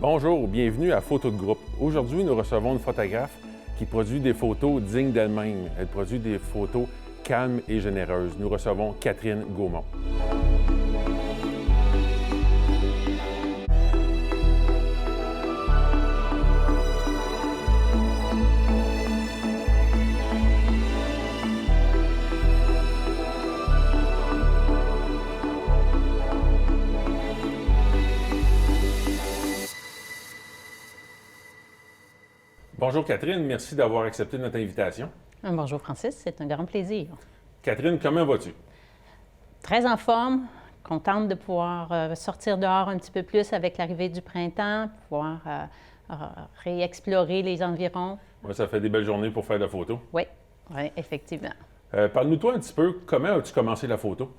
Bonjour, bienvenue à Photo de groupe. Aujourd'hui, nous recevons une photographe qui produit des photos dignes d'elle-même. Elle produit des photos calmes et généreuses. Nous recevons Catherine Gaumont. Bonjour Catherine, merci d'avoir accepté notre invitation. Bonjour Francis, c'est un grand plaisir. Catherine, comment vas-tu? Très en forme, contente de pouvoir sortir dehors un petit peu plus avec l'arrivée du printemps, pouvoir réexplorer les environs. Ouais, ça fait des belles journées pour faire de la photo. Oui, effectivement. Parle-nous toi un petit peu, comment as-tu commencé la photo?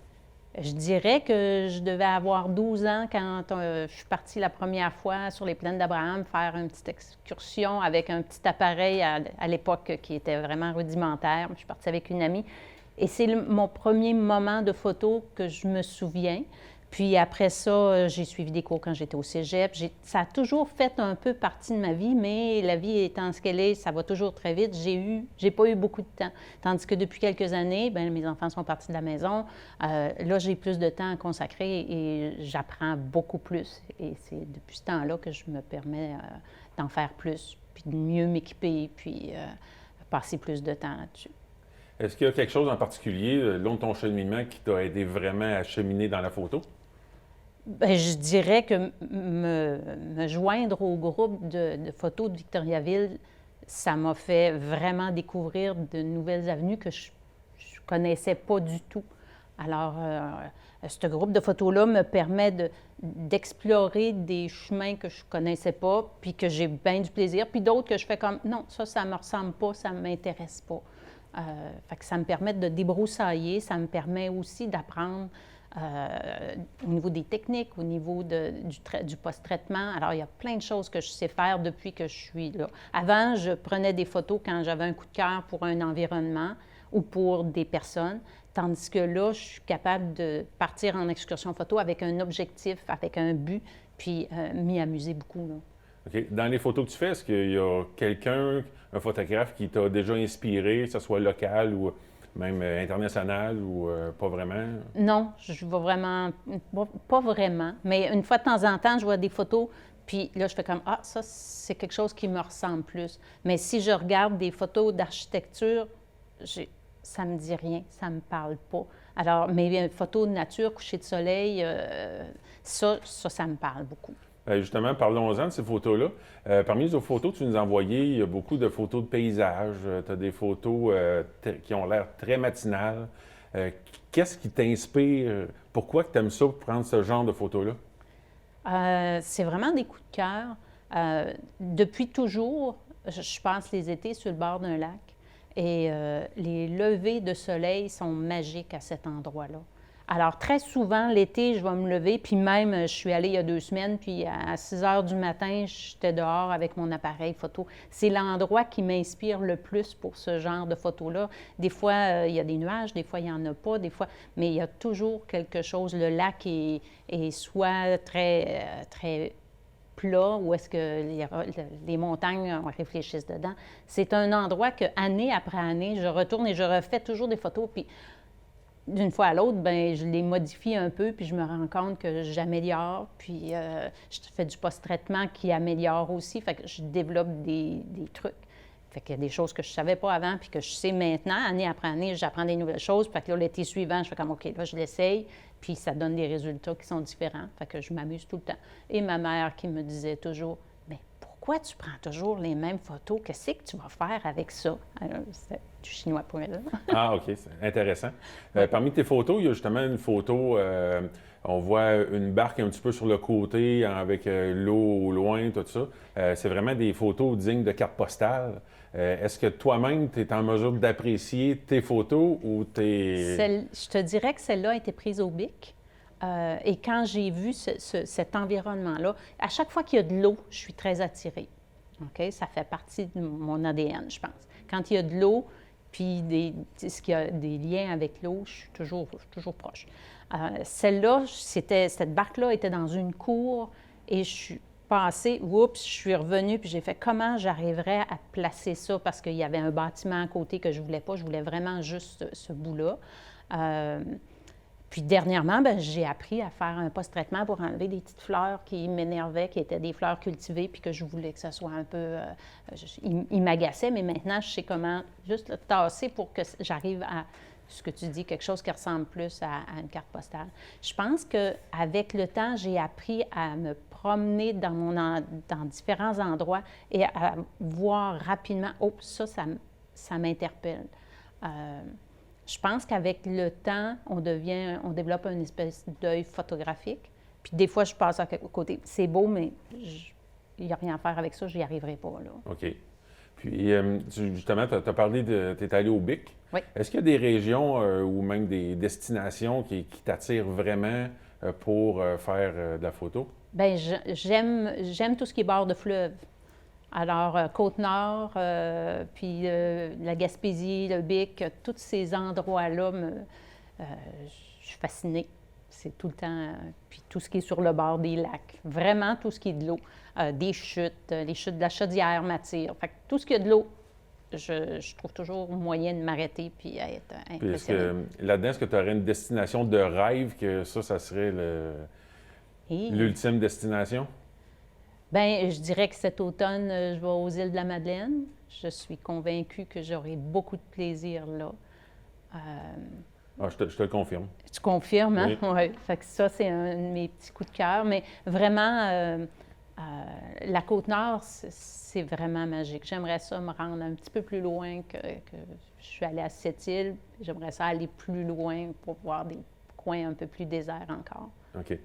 Je dirais que je devais avoir 12 ans quand je suis partie la première fois sur les plaines d'Abraham faire une petite excursion avec un petit appareil à l'époque qui était vraiment rudimentaire. Je suis partie avec une amie et c'est mon premier moment de photo que je me souviens. Puis après ça, j'ai suivi des cours quand j'étais au cégep. Ça a toujours fait un peu partie de ma vie, mais la vie étant ce qu'elle est, ça va toujours très vite. J'ai pas eu beaucoup de temps. Tandis que depuis quelques années, bien, mes enfants sont partis de la maison. Là, j'ai plus de temps à consacrer et j'apprends beaucoup plus. Et c'est depuis ce temps-là que je me permets d'en faire plus, puis de mieux m'équiper, puis passer plus de temps là-dessus. Est-ce qu'il y a quelque chose en particulier, le long de ton cheminement, qui t'a aidé vraiment à cheminer dans la photo? Bien, je dirais que me joindre au groupe de photos de Victoriaville, ça m'a fait vraiment découvrir de nouvelles avenues que je ne connaissais pas du tout. Alors, ce groupe de photos-là me permet d'explorer des chemins que je ne connaissais pas, puis que j'ai bien du plaisir, puis d'autres que je fais comme, non, ça ne me ressemble pas, ça ne m'intéresse pas. Fait que ça me permet de débroussailler, ça me permet aussi d'apprendre au niveau des techniques, au niveau du post-traitement. Alors, il y a plein de choses que je sais faire depuis que je suis là. Avant, je prenais des photos quand j'avais un coup de cœur pour un environnement ou pour des personnes, tandis que là, je suis capable de partir en excursion photo avec un objectif, avec un but, puis m'y amuser beaucoup, là. OK. Dans les photos que tu fais, est-ce qu'il y a quelqu'un, un photographe qui t'a déjà inspiré, que ce soit local ou même international ou pas vraiment? Non, je vois vraiment, pas vraiment, mais une fois de temps en temps, je vois des photos, puis là, je fais comme, ah, ça, c'est quelque chose qui me ressemble plus. Mais si je regarde des photos d'architecture, ça me dit rien, ça me parle pas. Alors, mes photos de nature, coucher de soleil, ça me parle beaucoup. Justement, parlons-en de ces photos-là. Parmi les autres photos que tu nous as envoyées, il y a beaucoup de photos de paysages. Tu as des photos qui ont l'air très matinales. Qu'est-ce qui t'inspire? Pourquoi tu aimes ça pour prendre ce genre de photos-là? C'est vraiment des coups de cœur. Depuis toujours, je passe les étés sur le bord d'un lac et les levées de soleil sont magiques à cet endroit-là. Alors, très souvent, l'été, je vais me lever, puis même, je suis allée il y a 2 semaines, puis à 6 heures du matin, j'étais dehors avec mon appareil photo. C'est l'endroit qui m'inspire le plus pour ce genre de photos-là. Des fois, il y a des nuages, des fois, il n'y en a pas, des fois, mais il y a toujours quelque chose. Le lac est soit très plat, où est-ce que les montagnes réfléchissent dedans. C'est un endroit que, année après année, je retourne et je refais toujours des photos, puis d'une fois à l'autre, bien, je les modifie un peu, puis je me rends compte que j'améliore, puis je fais du post-traitement qui améliore aussi, fait que je développe des trucs. Fait qu'il y a des choses que je ne savais pas avant, puis que je sais maintenant, année après année, j'apprends des nouvelles choses, fait que là, l'été suivant, je fais comme, OK, là, je l'essaye, puis ça donne des résultats qui sont différents, fait que je m'amuse tout le temps. Et ma mère qui me disait toujours, mais pourquoi tu prends toujours les mêmes photos? Qu'est-ce que tu vas faire avec ça? Alors, c'est du chinois pour elle. Ah, OK, c'est intéressant. Parmi tes photos, il y a justement une photo, on voit une barque un petit peu sur le côté avec l'eau au loin, tout ça. C'est vraiment des photos dignes de cartes postales. Est-ce que toi-même, tu es en mesure d'apprécier tes photos ou Je te dirais que celle-là a été prise au bic. Et quand j'ai vu cet environnement-là, à chaque fois qu'il y a de l'eau, je suis très attirée. OK? Ça fait partie de mon ADN, je pense. Quand il y a de l'eau, puis ce qu'il y a des liens avec l'eau, je suis toujours proche. Celle-là, cette barque-là était dans une cour et passé, oups, je suis revenue, puis j'ai fait comment j'arriverais à placer ça parce qu'il y avait un bâtiment à côté que je voulais pas. Je voulais vraiment juste ce bout-là. Puis dernièrement, ben, j'ai appris à faire un post-traitement pour enlever des petites fleurs qui m'énervaient, qui étaient des fleurs cultivées, puis que je voulais que ça soit un peu... ils m'agaçaient, mais maintenant, je sais comment juste le tasser pour que j'arrive à ce que tu dis, quelque chose qui ressemble plus à une carte postale. Je pense qu'avec le temps, j'ai appris à me promener dans différents endroits et à voir rapidement, oh, ça m'interpelle. Je pense qu'avec le temps, on développe une espèce d'œil photographique. Puis des fois, je passe à côté. C'est beau, mais il n'y a rien à faire avec ça, je n'y arriverai pas, là. OK. Puis, justement, tu as parlé tu es allé au BIC. Oui. Est-ce qu'il y a des régions ou même des destinations qui t'attirent vraiment pour faire de la photo? Bien, j'aime tout ce qui est bord de fleuve. Alors, Côte-Nord, puis la Gaspésie, le Bic, tous ces endroits-là, je suis fascinée. C'est tout le temps, puis tout ce qui est sur le bord des lacs, vraiment tout ce qui est de l'eau, des chutes, les chutes de la Chaudière m'attirent. Fait que tout ce qui est de l'eau, je trouve toujours moyen de m'arrêter puis être impressionnée. Là-dedans, est-ce que tu aurais une destination de rêve que ça serait l'ultime destination? Bien, je dirais que cet automne, je vais aux îles de la Madeleine. Je suis convaincue que j'aurai beaucoup de plaisir là. Je te le confirme. Tu confirmes, hein? Oui. Oui. Fait que ça, c'est un de mes petits coups de cœur. Mais vraiment, la Côte-Nord, c'est vraiment magique. J'aimerais ça me rendre un petit peu plus loin que je suis allée à Sept-Îles. J'aimerais ça aller plus loin pour voir des coins un peu plus déserts encore. OK.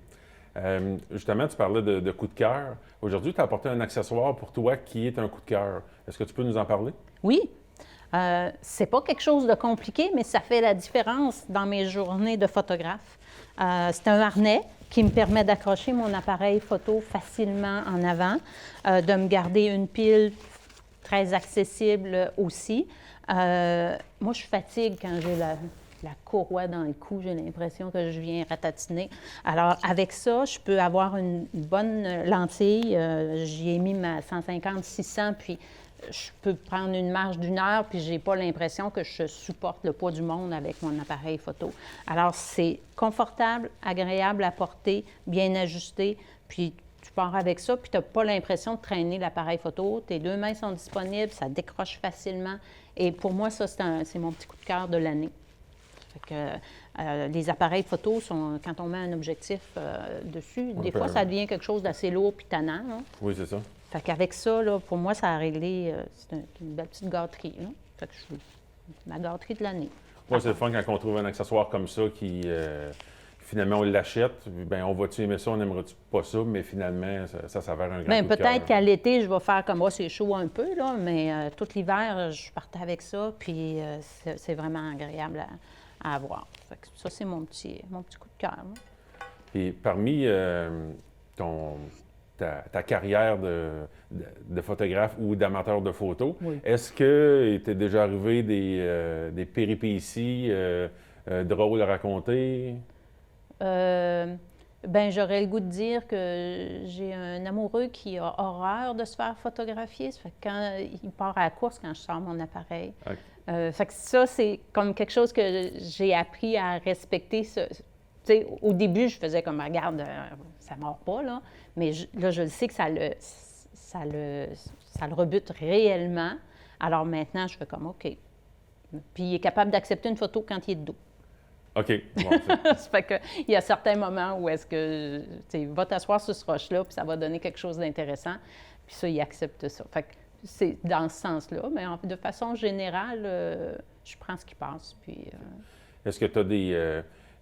Justement, tu parlais de coup de cœur. Aujourd'hui, tu as apporté un accessoire pour toi qui est un coup de cœur. Est-ce que tu peux nous en parler? Oui. C'est pas quelque chose de compliqué, mais ça fait la différence dans mes journées de photographe. C'est un harnais qui me permet d'accrocher mon appareil photo facilement en avant, de me garder une pile très accessible aussi. Moi, je fatigue quand j'ai la courroie dans le cou, j'ai l'impression que je viens ratatiner. Alors, avec ça, je peux avoir une bonne lentille. J'y ai mis ma 150-600, puis je peux prendre une marche d'1 heure, puis j'ai pas l'impression que je supporte le poids du monde avec mon appareil photo. Alors, c'est confortable, agréable à porter, bien ajusté, puis tu pars avec ça, puis tu n'as pas l'impression de traîner l'appareil photo. Tes 2 mains sont disponibles, ça décroche facilement. Et pour moi, ça, c'est mon petit coup de cœur de l'année. Fait que, les appareils photo, quand on met un objectif dessus, des fois, ça devient quelque chose d'assez lourd puis tannant. Là. Oui, c'est ça. Fait qu'avec ça, là, pour moi, ça a réglé. C'est une belle petite gâterie. Là. Fait que ma gâterie de l'année. Oui, c'est le fun quand on trouve un accessoire comme ça qui, finalement, on l'achète. Bien, on va-tu aimer ça, on n'aimerait-tu pas ça, mais finalement, ça s'avère un grand Bien, coup de cœur. peut-être qu'à l'été, je vais faire comme moi, c'est chaud un peu, là, mais tout l'hiver, je partais avec ça, puis c'est vraiment agréable à avoir. Fait que ça, c'est mon petit coup de cœur. Et parmi ta carrière de photographe ou d'amateur de photo, Oui. est-ce qu'il t'est déjà arrivé des péripéties drôles à raconter? Bien, j'aurais le goût de dire que j'ai un amoureux qui a horreur de se faire photographier. Ça fait que quand il part à la course, quand je sors mon appareil. Okay. Fait que ça, c'est comme quelque chose que j'ai appris à respecter. Au début, je faisais comme, regarde, ça ne mord pas, là. Mais là, je le sais que ça le rebute réellement. Alors maintenant, je fais comme, OK. Puis il est capable d'accepter une photo quand il est de dos. OK. Bon, ça fait qu'il y a certains moments où est-ce que, tu va t'asseoir sur ce roche-là, puis ça va donner quelque chose d'intéressant. Puis ça, il accepte ça. Fait que c'est dans ce sens-là. Mais de façon générale, je prends ce qui passe. Puis, Est-ce que tu as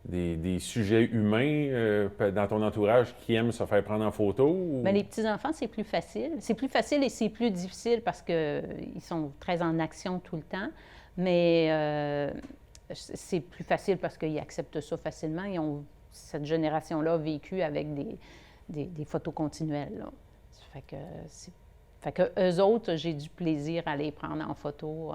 des sujets humains dans ton entourage qui aiment se faire prendre en photo? Ou... Bien, les petits-enfants, c'est plus facile. C'est plus facile et c'est plus difficile parce qu'ils sont très en action tout le temps. Mais c'est plus facile parce qu'ils acceptent ça facilement. Ils ont, cette génération-là, vécu avec des photos continuelles. Là. Fait que eux autres, j'ai du plaisir à les prendre en photo.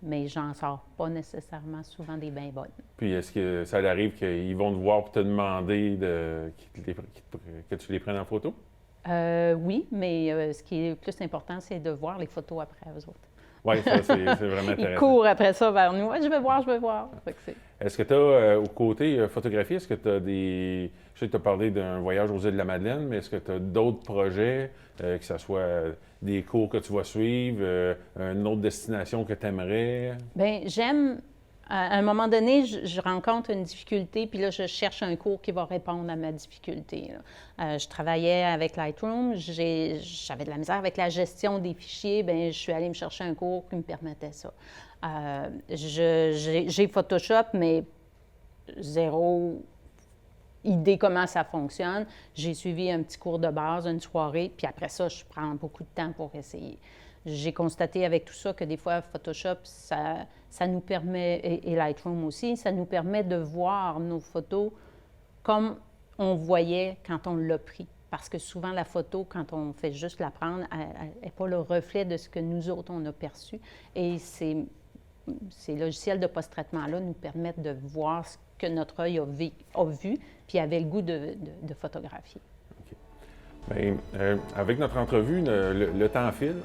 Mais j'en sors pas nécessairement souvent des bien bonnes. Puis est-ce que ça arrive qu'ils vont te voir pour te demander que tu les prennes en photo? Oui, mais ce qui est le plus important, c'est de voir les photos après eux autres. Oui, ça, c'est vraiment Ils intéressant. courent après ça vers nous. Ouais, je vais voir, je vais voir. Fait que Est-ce que tu as, au côté photographie, est-ce que tu as des... Je sais que tu as parlé d'un voyage aux îles de la Madeleine, mais est-ce que tu as d'autres projets, que ce soit des cours que tu vas suivre, une autre destination que tu aimerais? Bien, j'aime. À un moment donné, je rencontre une difficulté, puis là, je cherche un cours qui va répondre à ma difficulté, là. Je travaillais avec Lightroom, j'avais de la misère avec la gestion des fichiers, bien, je suis allée me chercher un cours qui me permettait ça. J'ai Photoshop, mais zéro idée comment ça fonctionne. J'ai suivi un petit cours de base, une soirée, puis après ça, je prends beaucoup de temps pour essayer. J'ai constaté avec tout ça que des fois, Photoshop, ça nous permet, et Lightroom aussi, ça nous permet de voir nos photos comme on voyait quand on l'a pris. Parce que souvent, la photo, quand on fait juste la prendre, elle n'est pas le reflet de ce que nous autres, on a perçu. Et ces logiciels de post-traitement-là nous permettent de voir ce que notre œil a vu, puis avait le goût de photographier. OK. Bien, avec notre entrevue, le temps file.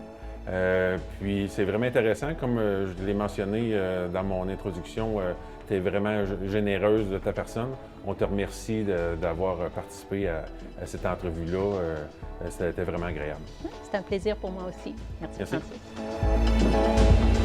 Puis c'est vraiment intéressant, comme je l'ai mentionné dans mon introduction, tu es vraiment généreuse de ta personne. On te remercie d'avoir participé à cette entrevue-là. C'était vraiment agréable. C'est un plaisir pour moi aussi. Merci. Merci. Francis.